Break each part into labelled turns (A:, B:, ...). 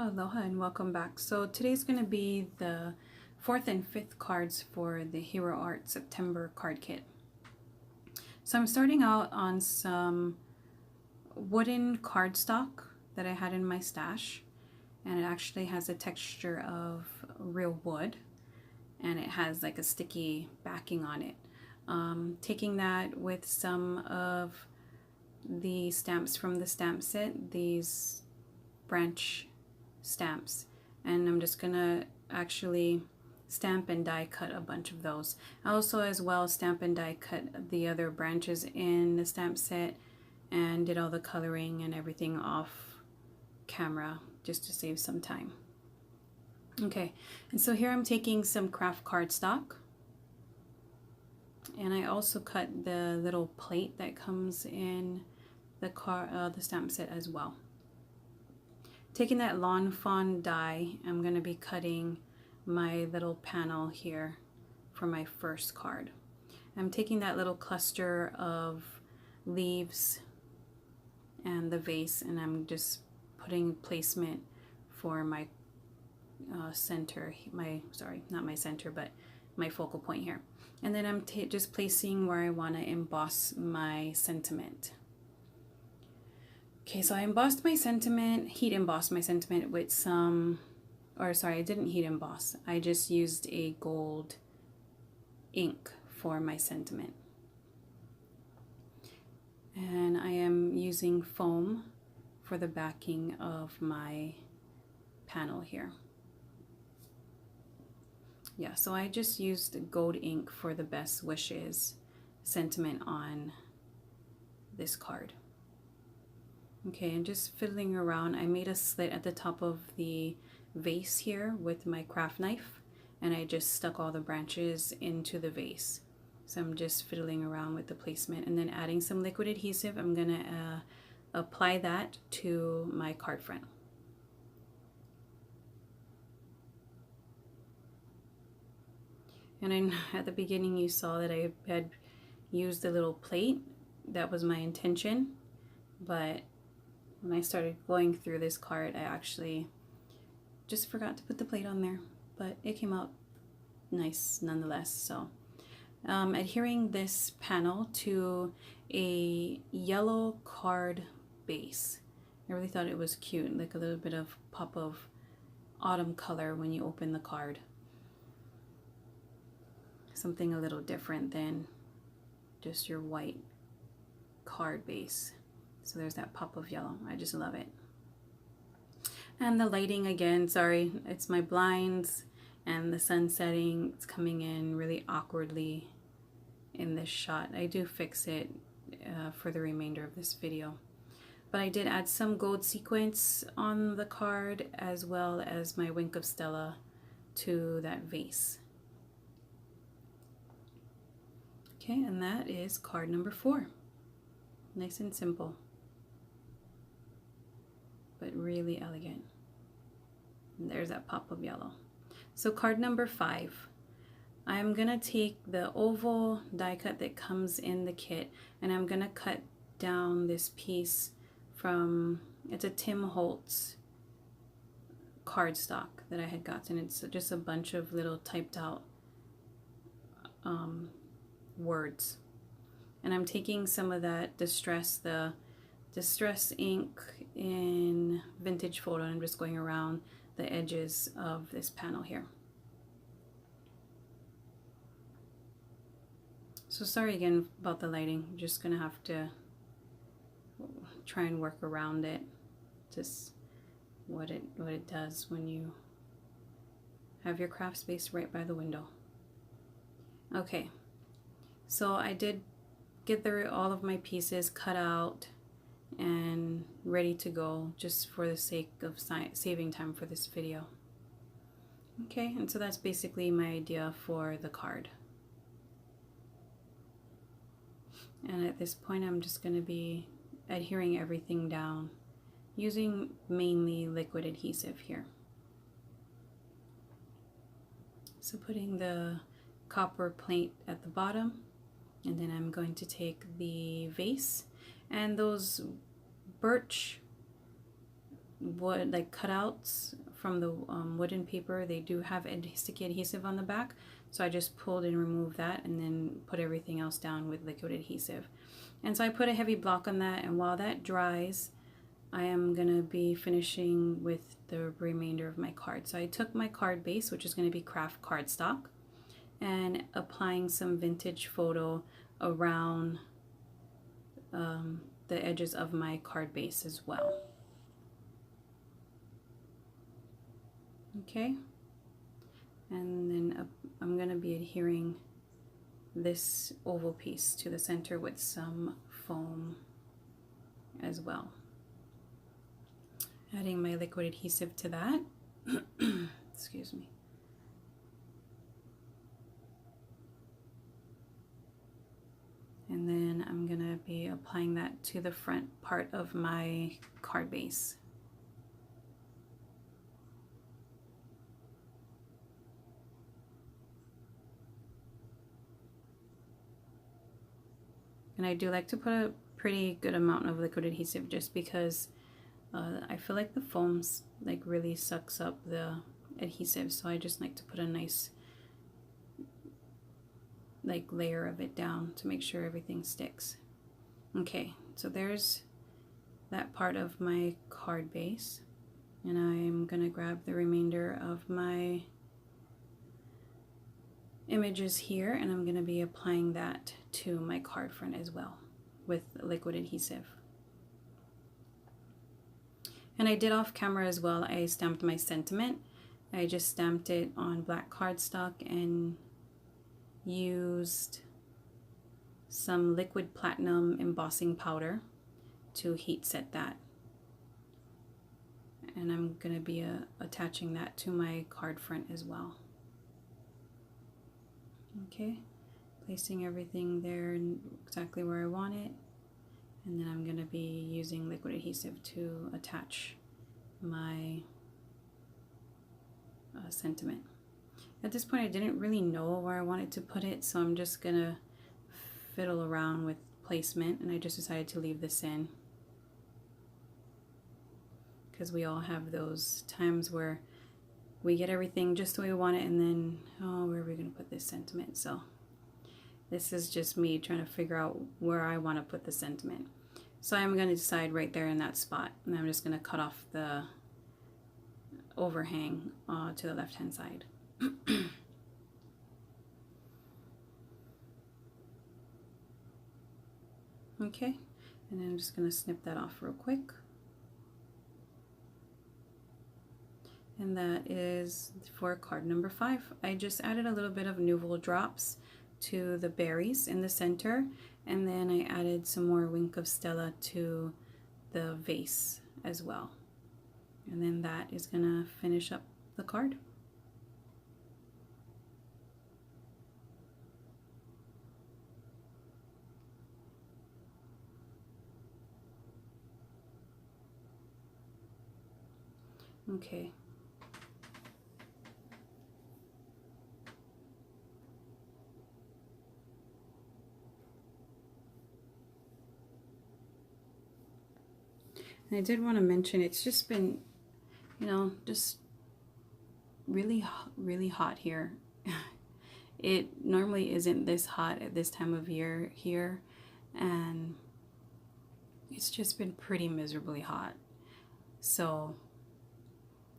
A: Aloha and welcome back. So today's going to be the 4th and 5th cards for the Hero Art September card kit. So I'm starting out on some wooden cardstock that I had in my stash, and it actually has a texture of real wood and it has like a sticky backing on it. Taking that with some of the stamps from the stamp set, these branch stamps, and I'm just gonna actually stamp and die cut a bunch of those. I also as well stamp and die cut the other branches in the stamp set and did all the coloring and everything off camera just to save some time. Okay, and so here I'm taking some craft cardstock, and I also cut the little plate that comes in the stamp set as well. Taking that Lawn Fawn die, I'm going to be cutting my little panel here for my first card. I'm taking that little cluster of leaves and the vase, and I'm just putting placement for my center, not my center, but my focal point here. And then I'm just placing where I want to emboss my sentiment. Okay, so I embossed my sentiment, heat embossed my sentiment with some, or sorry, I didn't heat emboss. I just used a gold ink for my sentiment. And I am using foam for the backing of my panel here. Yeah, so I just used gold ink for the best wishes sentiment on this card. Okay, and just fiddling around, I made a slit at the top of the vase here with my craft knife, and I just stuck all the branches into the vase. So I'm just fiddling around with the placement and then adding some liquid adhesive. I'm gonna apply that to my card front. And at the beginning you saw that I had used a little plate. That was my intention, but when I started going through this card, I actually just forgot to put the plate on there, but it came out nice nonetheless. So adhering this panel to a yellow card base. I really thought it was cute, like a little bit of pop of autumn color when you open the card. Something a little different than just your white card base. So there's that pop of yellow. I just love it. And the lighting again, sorry, it's my blinds and the sun setting. It's coming in really awkwardly in this shot. I do fix it for the remainder of this video. But I did add some gold sequins on the card as well as my Wink of Stella to that vase. Okay, and that is card number 4. Nice and simple, but really elegant. And there's that pop of yellow. So card number 5, I'm gonna take the oval die cut that comes in the kit, and I'm gonna cut down this piece from, it's a Tim Holtz cardstock that I had gotten. It's just a bunch of little typed out words. And I'm taking some of that distress ink in vintage photo, and I'm just going around the edges of this panel here. So sorry again about the lighting. I'm just gonna have to try and work around it. Just what it does when you have your craft space right by the window. Okay, so I did get all of my pieces cut out and ready to go, just for the sake of saving time for this video. Okay, and so that's basically my idea for the card. And at this point I'm just going to be adhering everything down using mainly liquid adhesive here. So putting the copper plate at the bottom, and then I'm going to take the vase and those birch wood, like cutouts from the wooden paper. They do have sticky adhesive on the back, so I just pulled and removed that and then put everything else down with liquid adhesive. And so I put a heavy block on that, and while that dries, I am going to be finishing with the remainder of my card. So I took my card base, which is going to be craft cardstock, and applying some vintage photo around the edges of my card base as well. Okay, and then I'm going to be adhering this oval piece to the center with some foam as well. Adding my liquid adhesive to that. Excuse me. And then I'm going to be applying that to the front part of my card base. And I do like to put a pretty good amount of liquid adhesive just because I feel like the foams like really sucks up the adhesive, so I just like to put a nice like layer of it down to make sure everything sticks. Okay, so there's that part of my card base, and I'm gonna grab the remainder of my images here, and I'm gonna be applying that to my card front as well with liquid adhesive. And I did off camera as well, I stamped my sentiment. I just stamped it on black cardstock and used some liquid platinum embossing powder to heat set that. And I'm going to be attaching that to my card front as well. Okay, placing everything there exactly where I want it. And then I'm going to be using liquid adhesive to attach my sentiment. At this point I didn't really know where I wanted to put it, so I'm just going to fiddle around with placement, and I just decided to leave this in. Because we all have those times where we get everything just the way we want it, and then, oh, where are we going to put this sentiment? So this is just me trying to figure out where I want to put the sentiment. So I'm going to decide right there in that spot, and I'm just going to cut off the overhang to the left hand side. Okay, and then I'm just going to snip that off real quick. And that is for card number 5. I just added a little bit of Nouveau drops to the berries in the center, and then I added some more Wink of Stella to the vase as well. And then that is gonna finish up the card. Okay. And I did want to mention, it's just been, you know, just really, really hot here. It normally isn't this hot at this time of year here, and it's just been pretty miserably hot. So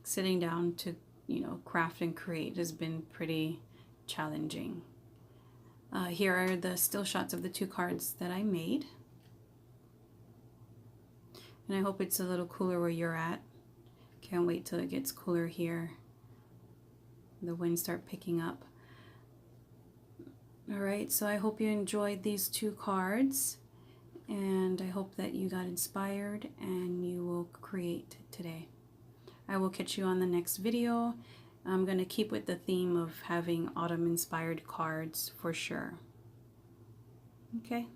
A: sitting down to, you know, craft and create has been pretty challenging. Here are the still shots of the 2 cards that I made. And I hope it's a little cooler where you're at. Can't wait till it gets cooler here. The winds start picking up. Alright, so I hope you enjoyed these 2 cards. And I hope that you got inspired and you will create today. I will catch you on the next video. I'm going to keep with the theme of having autumn-inspired cards for sure. Okay,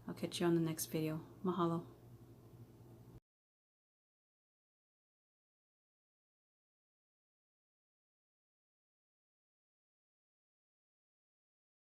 A: I'll catch you on the next video. Mahalo.